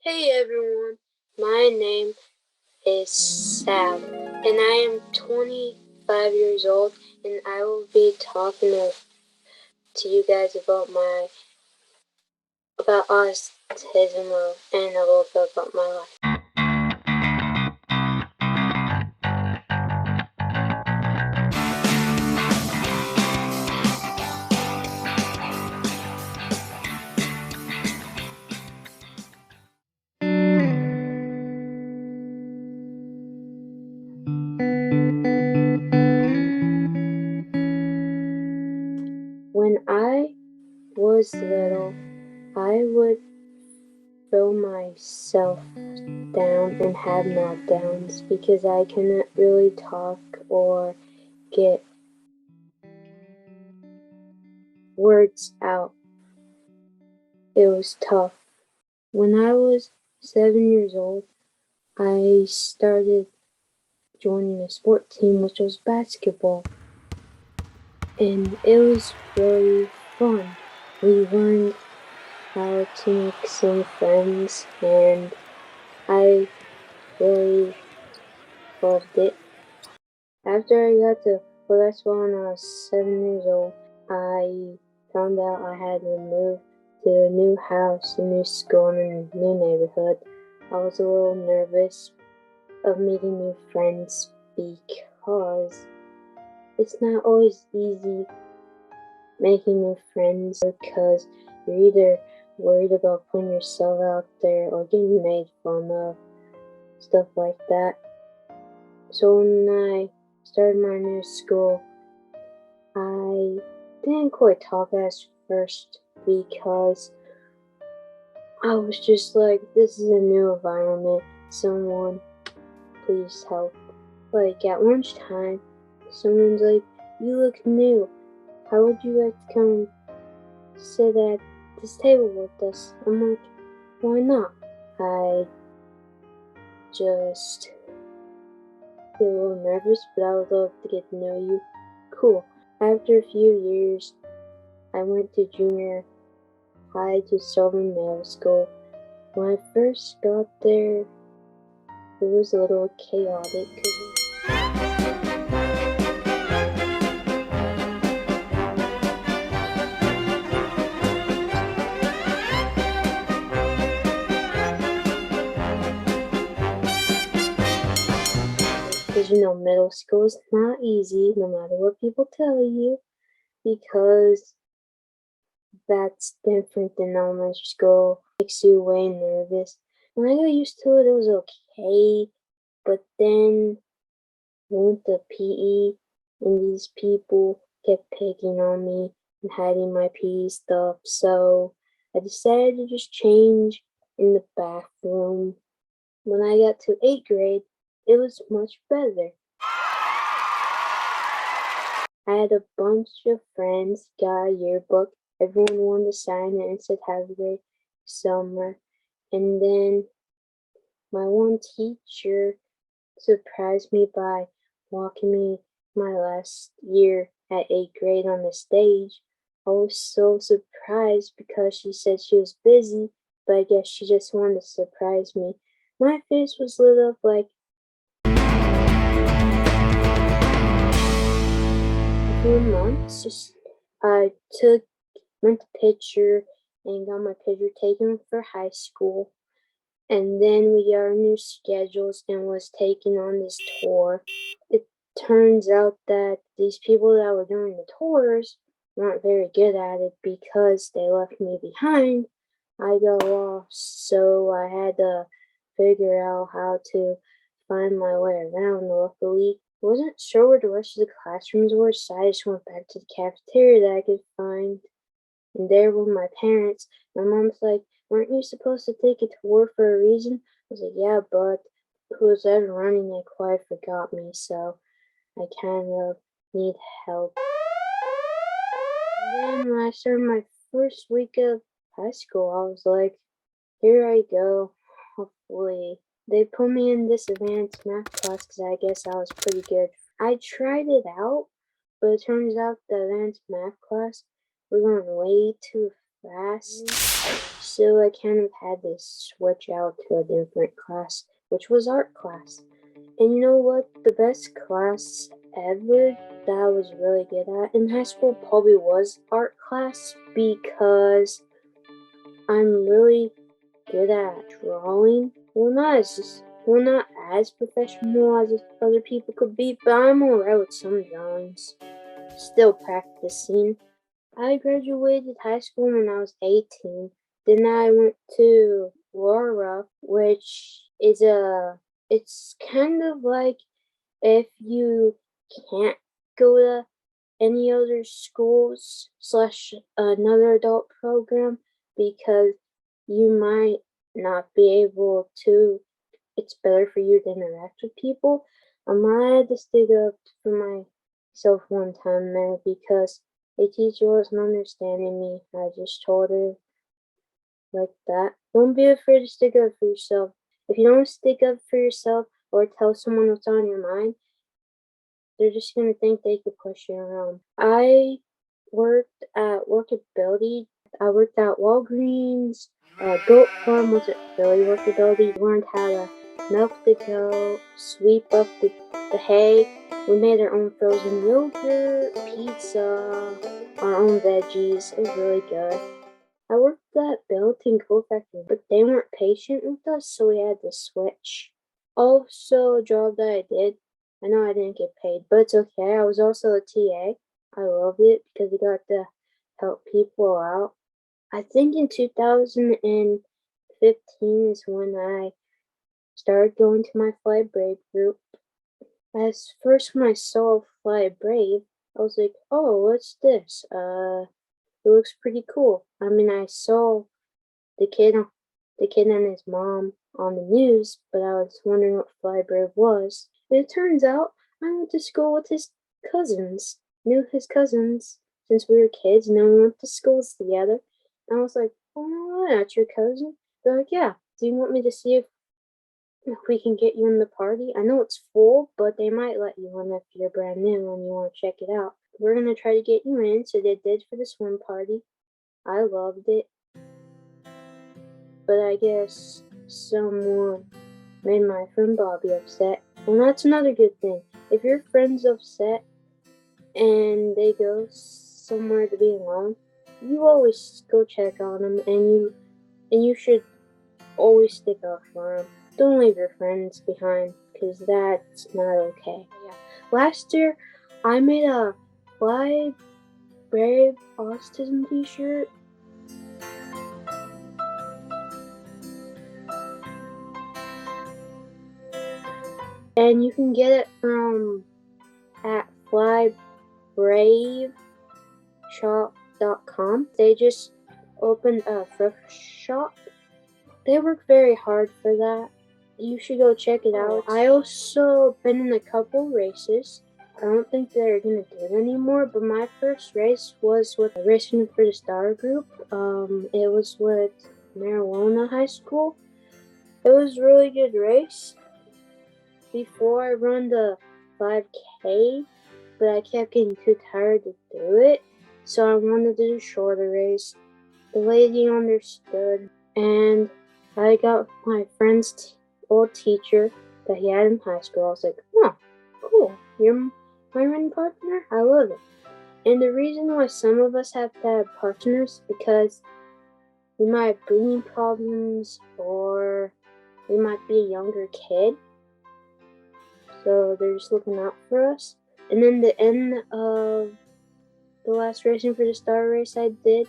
Hey everyone, my name is Sal, and I am 25 years old, and I will be talking to you guys about autism and a little bit about my life. When I was little, I would throw myself down and have knockdowns because I cannot really talk or get words out. It was tough. When I was 7 years old, I started joining a sport team, which was basketball, and it was really fun. We learned how to make some friends, and I really loved it. After I got to basketball when I was 7 years old, I found out I had to move to a new house, a new school, and a new neighborhood. I was a little nervous of meeting new friends because it's not always easy making new friends because you're either worried about putting yourself out there or getting made fun of, stuff like that. So when I started my new school, I didn't quite talk at first because I was just like, this is a new environment. Someone please help. Like at lunchtime, someone's like, you look new. How would you like to come sit at this table with us? I'm like, why not? I just get a little nervous, but I would love to get to know you. Cool. After a few years, I went to junior high to Southern Middle School. When I first got there, it was a little chaotic because middle school is not easy, no matter what people tell you, because that's different than elementary school. It makes you way nervous. When I got used to it, it was okay, but then I went to PE, and these people kept picking on me and hiding my PE stuff, so I decided to just change in the bathroom. When I got to 8th grade, it was much better. I had a bunch of friends, got a yearbook, everyone wanted to sign it and said have a great summer. And then my one teacher surprised me by walking me my last year at 8th grade on the stage. I was so surprised because she said she was busy, but I guess she just wanted to surprise me. My face was lit up like a few months. I went to picture and got my picture taken for high school. And then we got our new schedules and was taken on this tour. It turns out that these people that were doing the tours weren't very good at it because they left me behind. I got lost, so I had to figure out how to find my way around. Luckily, I wasn't sure where the rest of the classrooms were, so I just went back to the cafeteria that I could find. And there were my parents. My mom's like, weren't you supposed to take a tour for a reason? I was like, yeah, but who's ever running it quite forgot me, so I kind of need help. And then when I started my first week of high school, I was like, here I go, hopefully. They put me in this advanced math class because I guess I was pretty good. I tried it out, but it turns out the advanced math class was going way too class. So I kind of had to switch out to a different class, which was art class. And you know what? The best class ever that I was really good at in high school probably was art class, because I'm really good at drawing. Not as professional as other people could be, but I'm alright with some drawings. Still practicing. I graduated high school when I was 18. Then I went to Laura, which is it's kind of like if you can't go to any other schools slash another adult program because you might not be able to. It's better for you to interact with people. I had to stick up for myself one time there because a teacher wasn't understanding me. I just told her like that. Don't be afraid to stick up for yourself. If you don't stick up for yourself or tell someone what's on your mind, they're just gonna think they could push you around. I worked at Workability. I worked at Walgreens, Goat Farm was at Philly Workability. Learned how to milk the goat, sweep up the hay. We made our own frozen yogurt, pizza, our own veggies. It was really good. I worked at Built-in Coat Factory, but they weren't patient with us, so we had to switch. Also, a job that I did, I know I didn't get paid, but it's okay. I was also a TA. I loved it because I got to help people out. I think in 2015 is when I started going to my Fly Brave group. As first when I saw Fly Brave, I was like, oh, what's this? It looks pretty cool. I mean, I saw the kid and his mom on the news, but I was wondering what Fly Brave was. And it turns out I went to school with his cousins. Knew his cousins since we were kids, and then we went to schools together. And I was like, oh no, that's your cousin? They're like, yeah. Do you want me to see if we can get you in the party? I know it's full, but they might let you in if you're brand new and you want to check it out. We're gonna try to get you in, so they did for the swim party. I loved it. But I guess someone made my friend Bobby upset. And that's another good thing. If your friend's upset and they go somewhere to be alone, you always go check on them, and you should always stick up for them. Don't leave your friends behind, because that's not okay. Yeah. Last year, I made a Fly Brave Autism t-shirt. And you can get it from at flybraveshop.com. They just opened a thrift shop. They work very hard for that. You should go check it out. I also been in a couple races. I don't think they're gonna do it anymore, but my first race was with Racing for the Star group. It was with Marijuana High School. It was a really good race. Before I run the 5K, but I kept getting too tired to do it, so I wanted to do a shorter race. The lady understood, and I got my friend's old teacher that he had in high school. I was like, oh, cool, you're my running partner? I love it. And the reason why some of us have to have partners because we might have breathing problems or we might be a younger kid. So they're just looking out for us. And then the end of the last Racing for the Star race I did,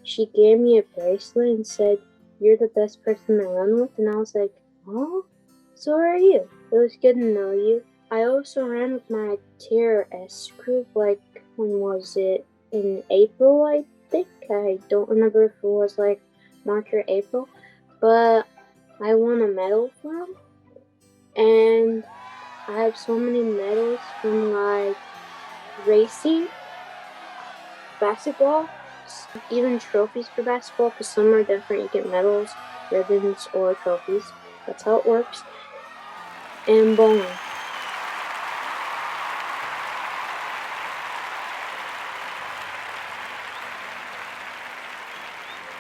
she gave me a bracelet and said, you're the best person to run with. And I was like, oh, so are you. It was good to know you. I also ran with my TRS group, like, when was it? In April, I think. I don't remember if it was like March or April. But I won a medal for them. And I have so many medals from like racing, basketball, even trophies for basketball, because some are different. You get medals, ribbons, or trophies. That's how it works. And bowling.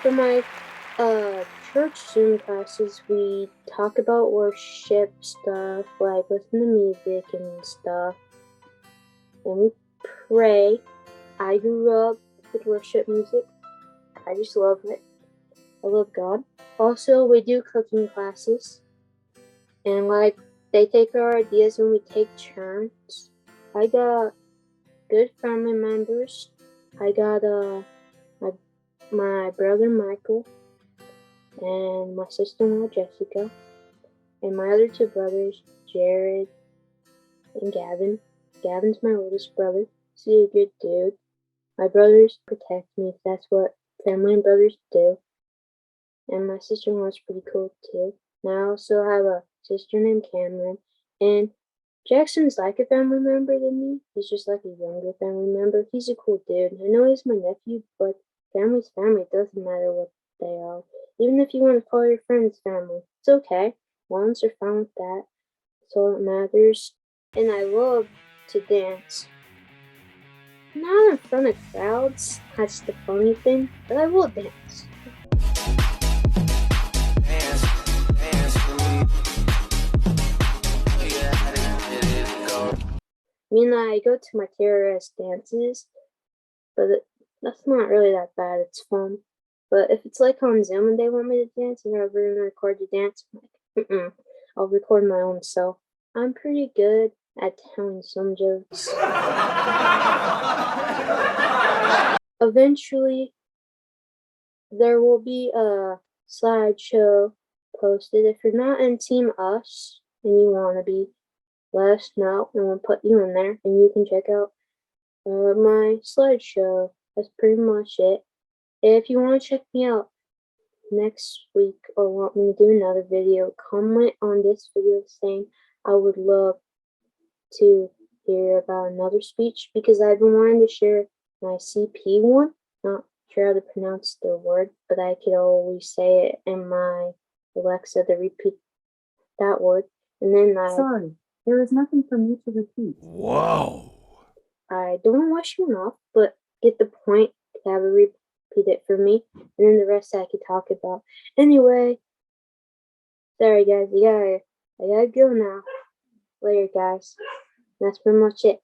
For my church Zoom classes, we talk about worship stuff, like listen to music and stuff, and we pray. I grew up with worship music. I just love it. I love God. Also, we do cooking classes, and like they take our ideas and we take turns. I got good family members. I got my brother Michael and my sister-in-law Jessica, and my other two brothers, Jared and Gavin. Gavin's my oldest brother. He's a good dude. My brothers protect me, if that's what family and brothers do. And my sister-in-law's pretty cool too. And I also have a sister named Cameron, and Jackson's like a family member to me. He's just like a younger family member. He's a cool dude. I know he's my nephew, but family's family. It doesn't matter what they are. Even if you want to call your friends family, it's okay. Ones are fine with that. That's all that matters. And I love to dance. Not in front of crowds, that's the funny thing, but I will dance. I mean, I go to my terrorist dances, but that's not really that bad. It's fun. But if it's like on Zoom and they want me to dance and they're going to record the dance, I'm like, I'll record my own self. I'm pretty good at telling some jokes. Eventually, there will be a slideshow posted. If you're not in Team Us and you want to be, let us know and we'll put you in there and you can check out my slideshow. That's pretty much it. If you want to check me out next week or want me to do another video, comment on this video saying I would love to hear about another speech, because I've been wanting to share my CP one. Not sure how to pronounce the word, but I could always say it in my Alexa to repeat that word. And then Sorry, there is nothing for me to repeat. Whoa. I don't want to wash you off, but get the point to have her repeat it for me, and then the rest I could talk about. Anyway, sorry guys, I gotta go now. Later guys. That's pretty much it.